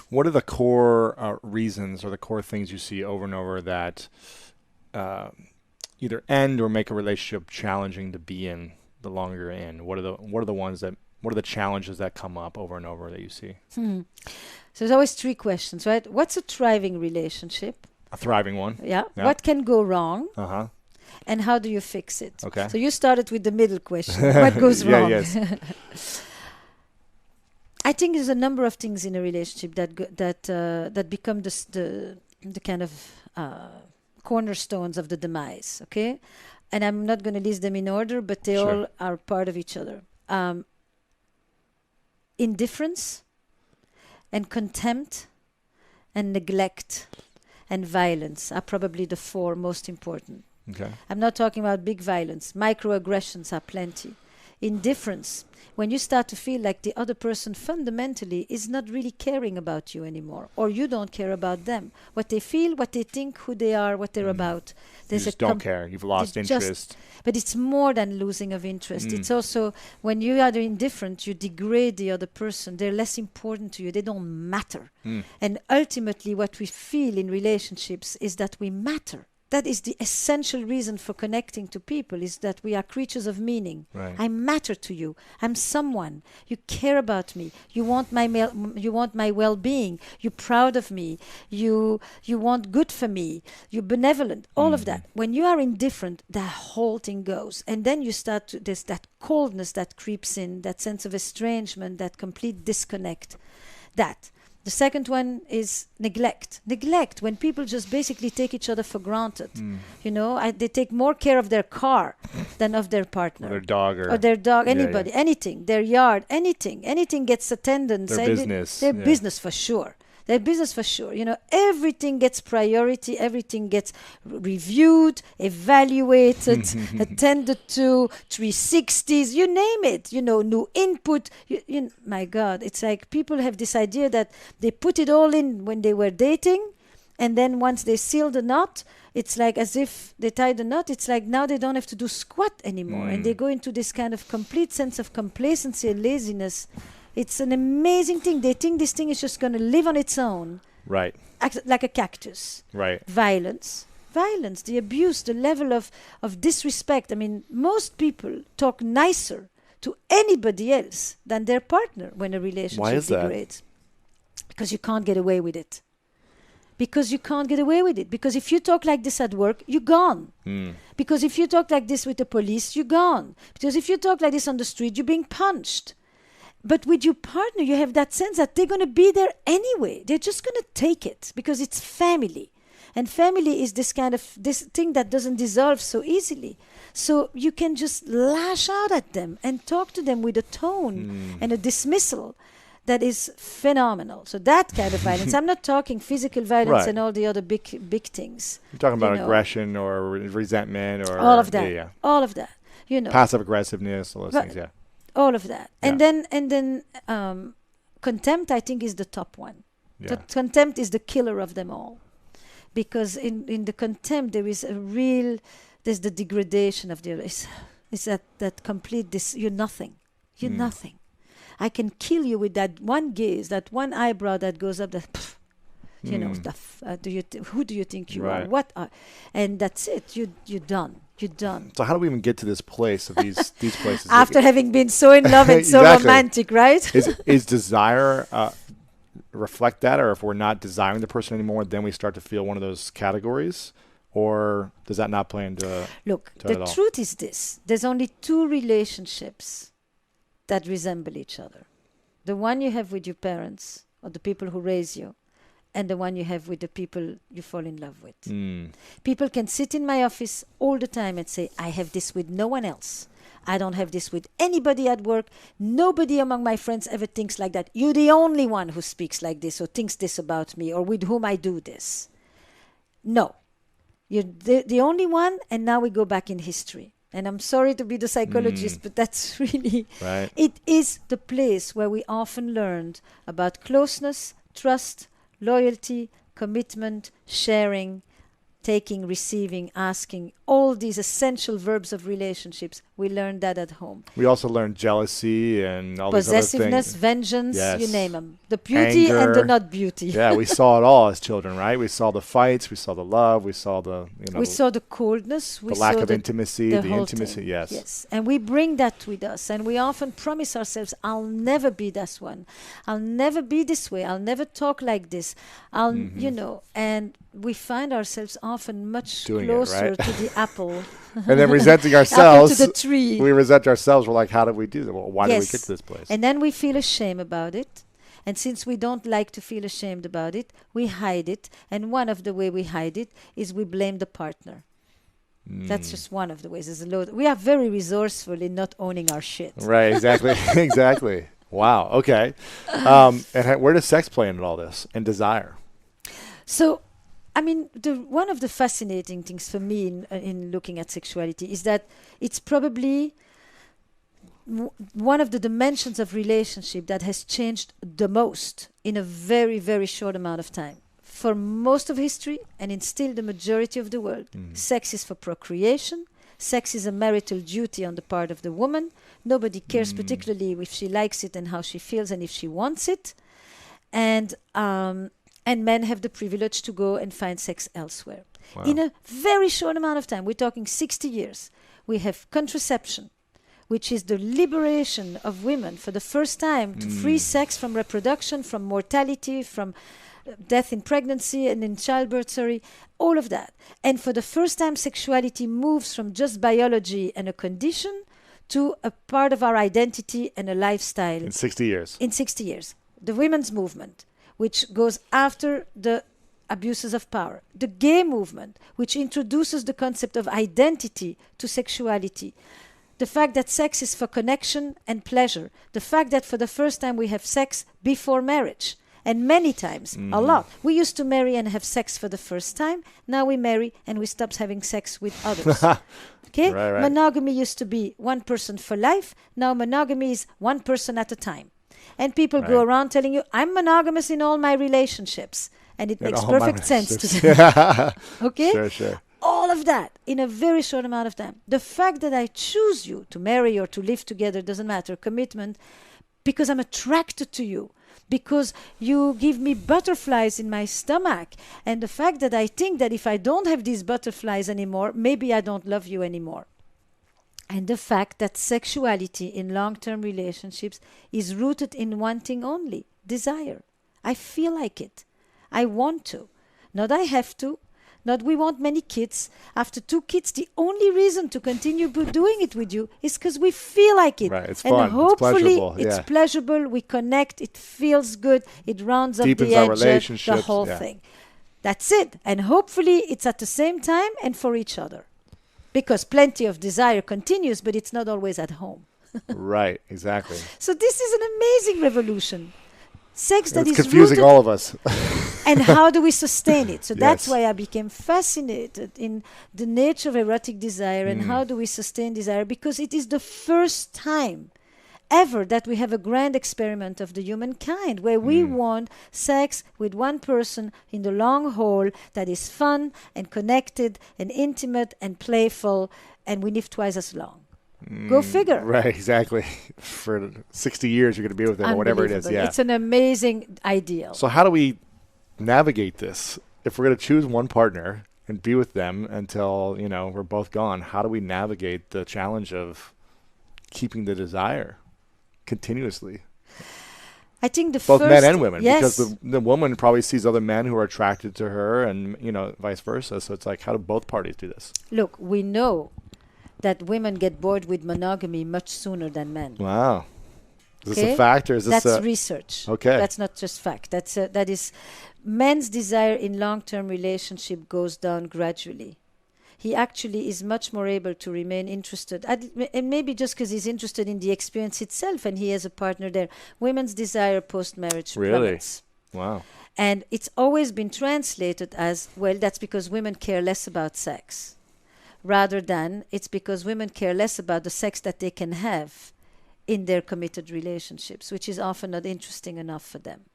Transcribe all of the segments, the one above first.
What are the core reasons or the core things you see over and over that uh, either end or make a relationship challenging to be in the longer you're in? What are the challenges that come up over and over that you see? Hmm. So there's always three questions, right? What's a thriving relationship? A thriving one. Yeah. Yeah. What can go wrong? Uh-huh. And how do you fix it? Okay. So you started with the middle question. What goes Yeah, wrong? yes. I think there's a number of things in a relationship that become the kind of cornerstones of the demise. Okay, and I'm not going to list them in order, but they Sure. all are part of each other. Indifference and contempt and neglect and violence are probably the four most important. Okay. I'm not talking about big violence. Microaggressions are plenty. Indifference, when you start to feel like the other person fundamentally is not really caring about you anymore, or you don't care about them. What they feel, what they think, who they are, what they're about. You just don't care. You've lost you just- interest. But it's more than losing of interest. It's also when you are indifferent, you degrade the other person. They're less important to you. They don't matter. And ultimately, what we feel in relationships is that we matter. That is the essential reason for connecting to people, is that we are creatures of meaning. Right. I matter to you. I'm someone. You care about me. You want you want my well-being. You're proud of me. You want good for me. You're benevolent. All of that. When you are indifferent, the whole thing goes. And then you start to, there's that coldness that creeps in, that sense of estrangement, that complete disconnect. That. The second one is neglect. Neglect, when people just basically take each other for granted. You know, they take more care of their car than of their partner. Or their dog Or their dog, Yeah, anybody, yeah. anything, their yard, anything. Anything gets attendance. Their business. Their Yeah. business for sure. Their business for sure. You know, everything gets priority, everything gets reviewed, evaluated, attended to, 360s, you name it. You know, new input. My God, it's like people have this idea that they put it all in when they were dating, and then once they seal the knot, it's like as if they tie the knot. It's like now they don't have to do squat anymore, and they go into this kind of complete sense of complacency and laziness. It's an amazing thing. They think this thing is just going to live on its own, Right. like a cactus. Right. Violence, the abuse, the level of disrespect. I mean, most people talk nicer to anybody else than their partner when a relationship Why is that? degrades. Because you can't get away with it. Because if you talk like this at work, you're gone. Because if you talk like this with the police, you're gone. Because if you talk like this on the street, you're being punched. But with your partner, you have that sense that they're going to be there anyway. They're just going to take it because it's family. And family is this thing that doesn't dissolve so easily. So you can just lash out at them and talk to them with a tone and a dismissal that is phenomenal. So that kind of violence. I'm not talking physical violence Right. and all the other big things. You're talking about You know. aggression or resentment or All of that. Yeah, yeah. All of that. You know. Passive aggressiveness, all those But- things. Yeah. All of that. And Yeah. then contempt, I think, is the top one. Yeah. Contempt is the killer of them all. Because in the contempt, there's the degradation of the other. It's that complete, you're nothing. You're nothing. I can kill you with that one gaze, that one eyebrow that goes up, you know, who do you think you are? Right. What are, and that's it. You're done. You're done. So how do we even get to this place of these places? After having been so in love and so Exactly. romantic, right? is desire reflect that, or if we're not desiring the person anymore, then we start to feel one of those categories, or does that not play into Look, to it the all? truth is this. There's only two relationships that resemble each other. The one you have with your parents or the people who raise you, and the one you have with the people you fall in love with. People can sit in my office all the time and say, I have this with no one else. I don't have this with anybody at work. Nobody among my friends ever thinks like that. You're the only one who speaks like this or thinks this about me or with whom I do this. No. You're the only one, and now we go back in history. And I'm sorry to be the psychologist, but that's really... Right. It is the place where we often learned about closeness, trust, loyalty, commitment, sharing, taking, receiving, asking, all these essential verbs of relationships, we learn that at home. We also learned jealousy and all these other Possessiveness, things. vengeance, you Yes. name them. The beauty and the Anger. not beauty. Yeah, we saw it all as children, right? We saw the fights, we saw the love, we saw the, We saw the coldness. We the lack saw of intimacy, the the whole intimacy, thing. yes. Yes. And we bring that with us. And we often promise ourselves, I'll never be this one. I'll never be this way. I'll never talk like this. And we find ourselves often much Doing it, closer right? to the apple. And then resenting Apple ourselves. to the tree. We resent ourselves. We're like, how did we do that? Well, why did we Yes. get to this place? And then we feel ashamed about it. And since we don't like to feel ashamed about it, we hide it. And one of the way we hide it is we blame the partner. That's just one of the ways. There's a load. We are very resourceful in not owning our shit. Right, exactly. Exactly. Wow, okay. And where does sex play into all this and desire? So, I mean, one of the fascinating things for me in looking at sexuality is that it's probably one of the dimensions of relationship that has changed the most in a very, very short amount of time. For most of history, and in still the majority of the world, sex is for procreation. Sex is a marital duty on the part of the woman. Nobody cares particularly if she likes it and how she feels and if she wants it. And men have the privilege to go and find sex elsewhere. Wow. In a very short amount of time, we're talking 60 years, we have contraception, which is the liberation of women for the first time to free sex from reproduction, from mortality, from death in pregnancy and in childbirth, all of that. And for the first time, sexuality moves from just biology and a condition to a part of our identity and a lifestyle. In 60 years. In 60 years. The women's movement, which goes after the abuses of power. The gay movement, which introduces the concept of identity to sexuality. The fact that sex is for connection and pleasure. The fact that for the first time we have sex before marriage. And many times, a lot. We used to marry and have sex for the first time. Now we marry and we stop having sex with others. Okay? Right. Monogamy used to be one person for life. Now monogamy is one person at a time. And people go around telling you, I'm monogamous in all my relationships. And it makes perfect sense to them. Okay? Sure. All of that in a very short amount of time. The fact that I choose you to marry or to live together doesn't matter. Commitment, because I'm attracted to you. Because you give me butterflies in my stomach. And the fact that I think that if I don't have these butterflies anymore, maybe I don't love you anymore. And the fact that sexuality in long-term relationships is rooted in one thing only, desire. I feel like it. I want to. Not I have to. Not we want many kids. After 2 kids, the only reason to continue doing it with you is because we feel like it. Right, it's and fun. hopefully It's pleasurable. it's pleasurable. We connect. It feels good. It rounds up Deepens the our edge, the relationships, whole thing. That's it. And hopefully it's at the same time and for each other. Because plenty of desire continues, but it's not always at home. Right, exactly. So this is an amazing revolution. Sex that It's is confusing rooted all of us. and how do we sustain it? So that's Yes. why I became fascinated in the nature of erotic desire and how do we sustain desire, because it is the first time ever that we have a grand experiment of the humankind where we want sex with one person in the long haul that is fun and connected and intimate and playful, and we live twice as long. Go figure. Right, exactly. For 60 years, you're going to be with them or whatever it is. Unbelievable. Yeah. It's an amazing ideal. So how do we navigate this? If we're going to choose one partner and be with them until, we're both gone, how do we navigate the challenge of keeping the desire continuously? I think the Both first, men and women. yes, Because the woman probably sees other men who are attracted to her and, vice versa. So it's like, how do both parties do this? look, we know that women get bored with monogamy much sooner than men. Wow. Is Okay? this a fact or is this That's research. Okay. That's not just fact. That is men's desire in long-term relationship goes down gradually. He actually is much more able to remain interested, and maybe just because he's interested in the experience itself and he has a partner there. Women's desire post-marriage Really? plummets. Wow. And it's always been translated as, well, that's because women care less about sex, rather than it's because women care less about the sex that they can have in their committed relationships, which is often not interesting enough for them.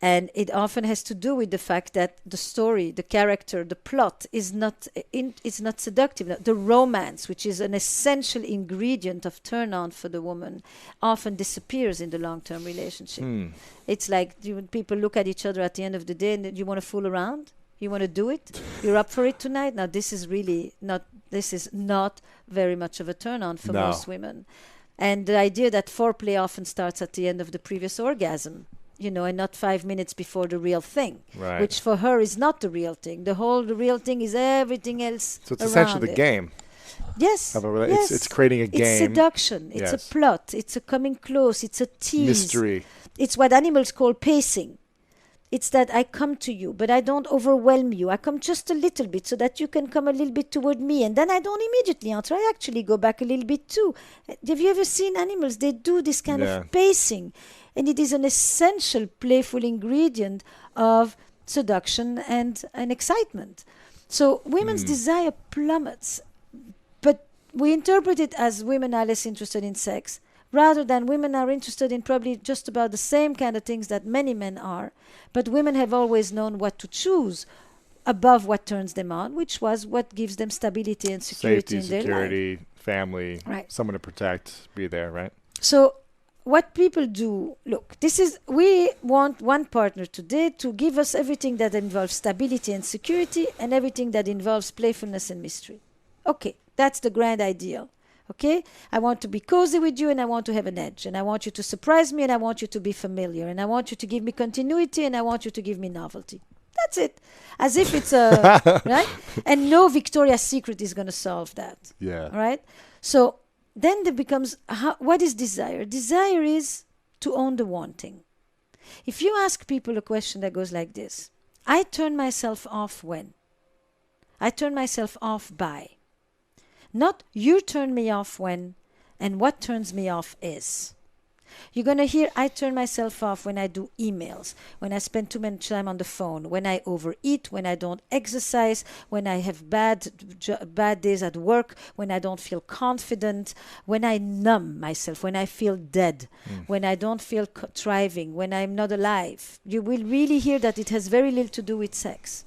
And it often has to do with the fact that the story, the character, the plot is not it's not seductive. The romance, which is an essential ingredient of turn on for the woman, often disappears in the long-term relationship. It's like people look at each other at the end of the day and you want to fool around? You want to do it? You're up for it tonight? Now, this is not very much of a turn on for most women. And the idea that foreplay often starts at the end of the previous orgasm, and not 5 minutes before the real thing, which for her is not the real thing. The real thing is everything else. So it's essentially the game. Yes. It's creating a game. It's seduction. It's a plot. It's a coming close. It's a tease. Mystery. It's what animals call pacing. It's that I come to you, but I don't overwhelm you. I come just a little bit so that you can come a little bit toward me. And then I don't immediately answer. I actually go back a little bit too. Have you ever seen animals? They do this kind of pacing. And it is an essential playful ingredient of seduction and excitement. So women's desire plummets. But we interpret it as women are less interested in sex, rather than women are interested in probably just about the same kind of things that many men are. But women have always known what to choose above what turns them on, which was what gives them stability and security in their life. Security, family, someone to protect, be there, right? So what people do, look, we want one partner today to give us everything that involves stability and security and everything that involves playfulness and mystery. Okay, that's the grand ideal. Okay, I want to be cozy with you and I want to have an edge and I want you to surprise me and I want you to be familiar and I want you to give me continuity and I want you to give me novelty. That's it. As if it's right? And no Victoria's Secret is going to solve that. Yeah. Right? So then there becomes, what is desire? Desire is to own the wanting. If you ask people a question that goes like this, I turn myself off when? I turn myself off by. Not you turn me off when, and what turns me off is. You're going to hear I turn myself off when I do emails, when I spend too much time on the phone, when I overeat, when I don't exercise, when I have bad days at work, when I don't feel confident, when I numb myself, when I feel dead, when I don't feel thriving, when I'm not alive. You will really hear that it has very little to do with sex.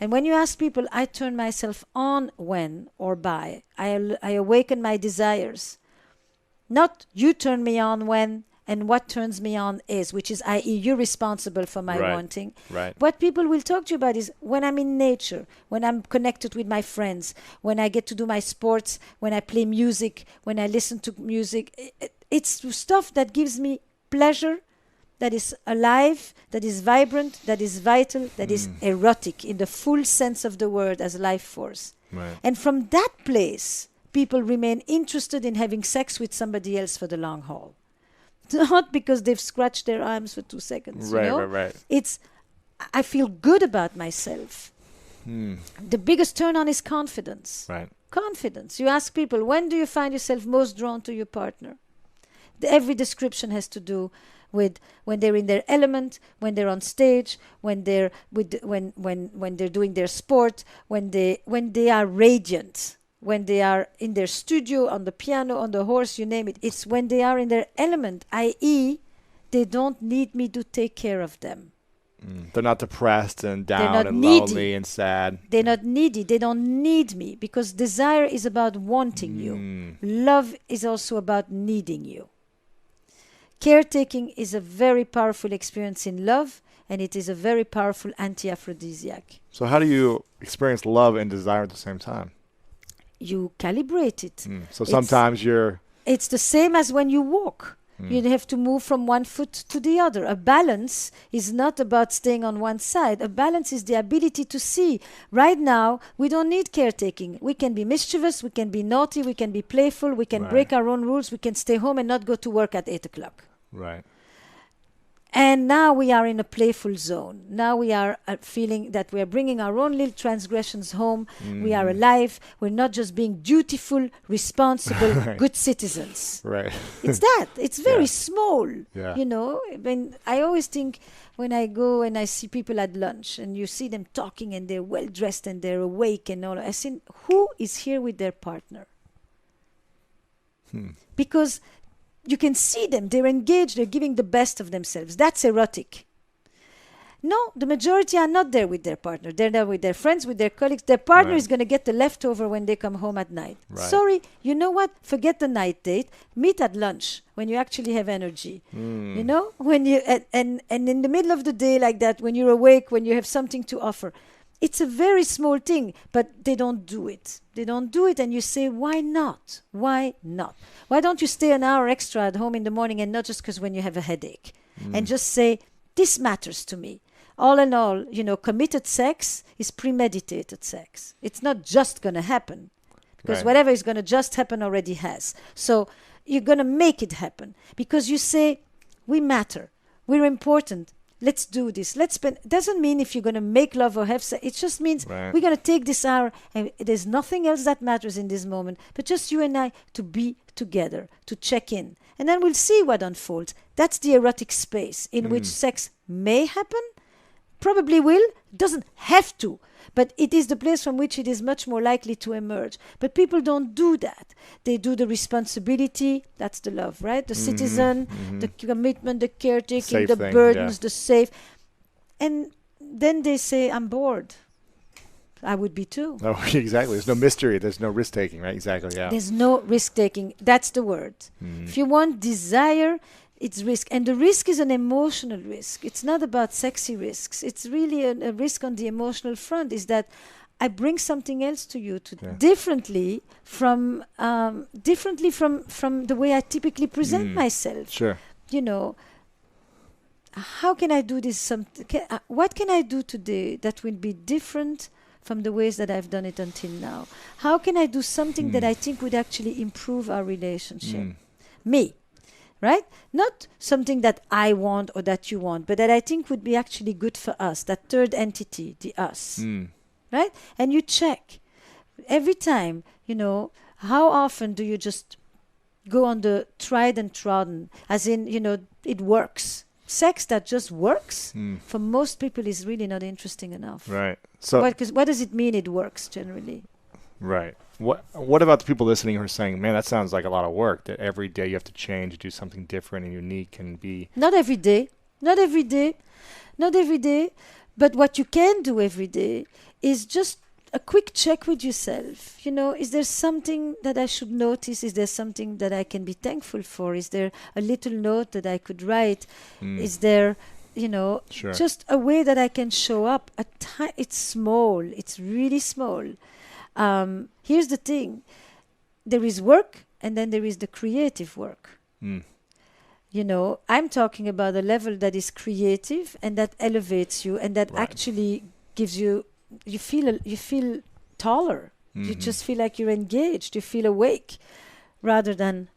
And when you ask people, I turn myself on when or by, I awaken my desires. Not you turn me on when and what turns me on is, which is, i.e., you're responsible for my wanting. Right. What people will talk to you about is when I'm in nature, when I'm connected with my friends, when I get to do my sports, when I play music, when I listen to music. It's stuff that gives me pleasure, that is alive, that is vibrant, that is vital, that is erotic in the full sense of the word as life force. Right. And from that place, people remain interested in having sex with somebody else for the long haul. Not because they've scratched their arms for 2 seconds. Right. It's, I feel good about myself. The biggest turn on is confidence. Right. Confidence. You ask people, when do you find yourself most drawn to your partner? Every description has to do with when they're in their element, when they're on stage, when they're when they're doing their sport, when they are radiant, when they are in their studio, on the piano, on the horse, you name it. It's when they are in their element, i.e., they don't need me to take care of them. They're not depressed and down and needy. lonely and sad. They're not needy. They don't need me, because desire is about wanting you. Love is also about needing you. Caretaking is a very powerful experience in love, and it is a very powerful anti-aphrodisiac. So how do you experience love and desire at the same time? You calibrate it. So sometimes it's the same as when you walk. You have to move from one foot to the other. A balance is not about staying on one side. A balance is the ability to see. Right now, we don't need caretaking. We can be mischievous, we can be naughty, we can be playful, we can break our own rules, we can stay home and not go to work at 8 o'clock. Right. And now we are in a playful zone. Now we are feeling that we are bringing our own little transgressions home. We are alive. We're not just being dutiful, responsible, good citizens. Right. It's that. It's very small. Yeah. You know, when I always think when I go and I see people at lunch and you see them talking and they're well dressed and they're awake and all, I think, who is here with their partner? Because you can see them, they're engaged, they're giving the best of themselves. That's erotic. No, the majority are not there with their partner. They're there with their friends, with their colleagues. Their partner is going to get the leftover when they come home at night. Right. Sorry, you know what? Forget the night date. Meet at lunch when you actually have energy. You know, when you and in the middle of the day like that, when you're awake, when you have something to offer. It's a very small thing, but they don't do it. They don't do it, and you say, why not? Why not? Why don't you stay an hour extra at home in the morning, and not just because when you have a headache? And just say, this matters to me. All in all, you know, committed sex is premeditated sex. It's not just going to happen, because whatever is going to just happen already has. So you're going to make it happen, because you say, we matter. We're important. Let's do this. Let's spend. Doesn't mean if you're going to make love or have sex. It just means we're going to take this hour, and there's nothing else that matters in this moment, but just you and I to be together, to check in. And then we'll see what unfolds. That's the erotic space in which sex may happen, probably will, doesn't have to. But it is the place from which it is much more likely to emerge. But people don't do that. They do the responsibility, that's the love, right? The citizen, the commitment, the caretaking, safe the thing, burdens, the safe. And then they say, I'm bored. I would be too. Oh, exactly. There's no mystery. There's no risk taking, right? Exactly, yeah. There's no risk taking. That's the word. If you want desire, it's risk. And the risk is an emotional risk. It's not about sexy risks. It's really a risk on the emotional front, is that I bring something else to you differently from the way I typically present myself. Sure. You know, how can I do this? What can I do today that will be different from the ways that I've done it until now? How can I do something that I think would actually improve our relationship? Me. Right? Not something that I want or that you want, but that I think would be actually good for us, that third entity, the us. Right? And you check. Every time, you know, how often do you just go on the tried and trodden, as in, you know, it works. Sex that just works, for most people is really not interesting enough. Right. So, what does it mean it works generally? Right. What about the people listening who are saying, man, that sounds like a lot of work, that every day you have to change, do something different and unique and be... Not every day. Not every day. Not every day. But what you can do every day is just a quick check with yourself. You know, is there something that I should notice? Is there something that I can be thankful for? Is there a little note that I could write? Is there, you know, just a way that I can show up? It's small. It's really small. Here's the thing. There is work, and then there is the creative work. You know, I'm talking about a level that is creative and that elevates you and that actually gives you, you feel taller. You just feel like you're engaged. You feel awake rather than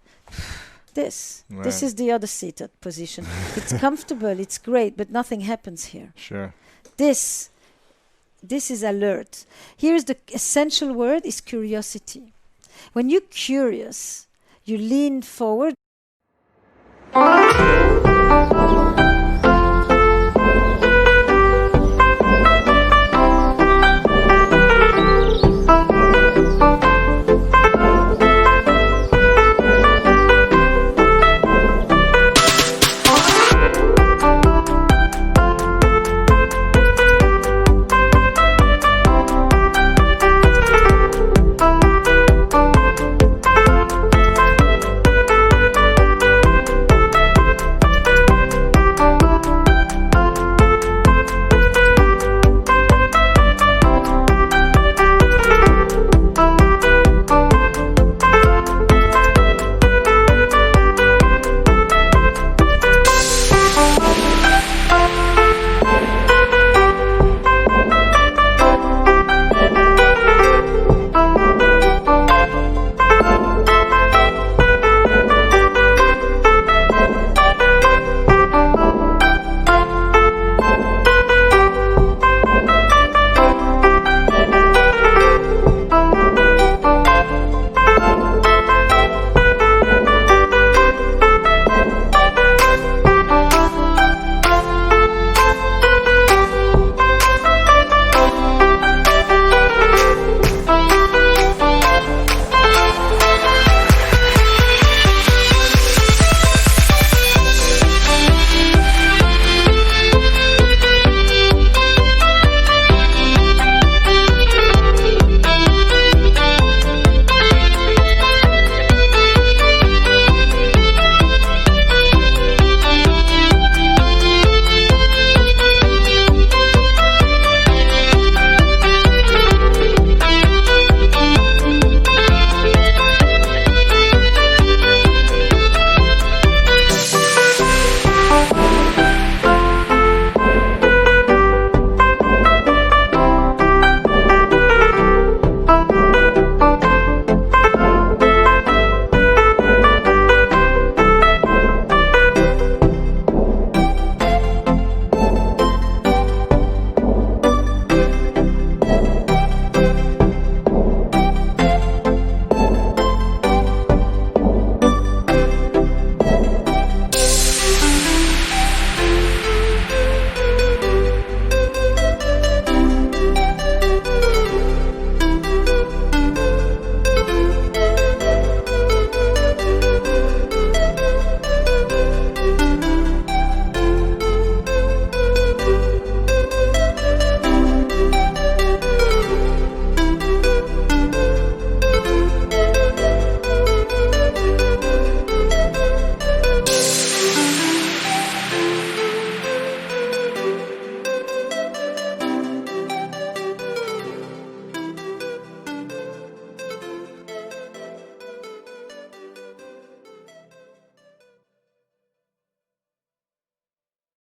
this. This is the other seated position. It's comfortable. It's great, but nothing happens here. Sure. This is alert. Here's the essential word is curiosity. When you're curious, you lean forward.